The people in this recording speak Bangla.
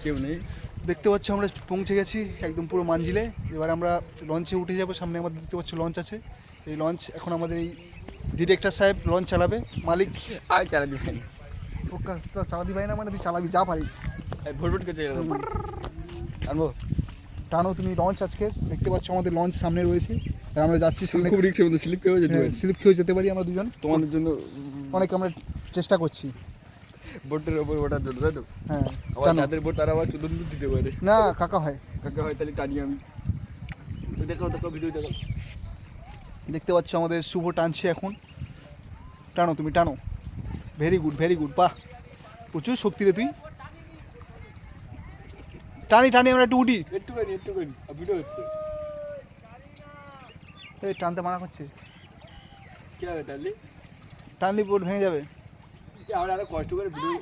কেউ নেই। দেখতে পাচ্ছ আমরা পৌঁছে গেছি একদম পুরো মানজিলে। এবার আমরা লঞ্চে উঠে যাব। সামনে আমাদের দেখতে পাচ্ছ লঞ্চ আছে। এই লঞ্চ এখন আমাদের এই ডিরেক্টর সাহেব লঞ্চ চালাবে, মালিক। আর চালা দিবেন চালাতে পারি না মানে তুই চালাবি যা পারি। ভোট করছে আনবো। টানো তুমি লঞ্চ। আজকে দেখতে পাচ্ছ আমাদের লঞ্চ সামনে রয়েছে আর আমরা যাচ্ছি সামনে। খুব রিক্সের মধ্যে স্লিপ খেয়ে যেতে পারি। স্লিপ খেয়ে যেতে পারি আমরা দুজন। তোমাদের জন্য অনেক আমরা চেষ্টা করছি বোটের ওপর ওঠার জন্য, তাই তো? হ্যাঁ। আবার যাদের বোট তারা আবার চুদন দিতে পারে। না কাকা হয়, কাকা হয়, তাহলে টানি আমি। তো দেখো দেখো ভিডিও দেখো। দেখতে পাচ্ছ আমাদের শুভ টানছে এখন। টানো তুমি টানো। ভেরি গুড ভেরি গুড, বাহ প্রচুর শক্তি রে তুই। টানি টানি আমরা একটু উঠি। একটুখানি ভিডিও হচ্ছে। এই টানতে মানা করছে। কি হবে টানলি? টানলি বোট ভেঙে যাবে। আমরা আরো কষ্ট করে ভিডিও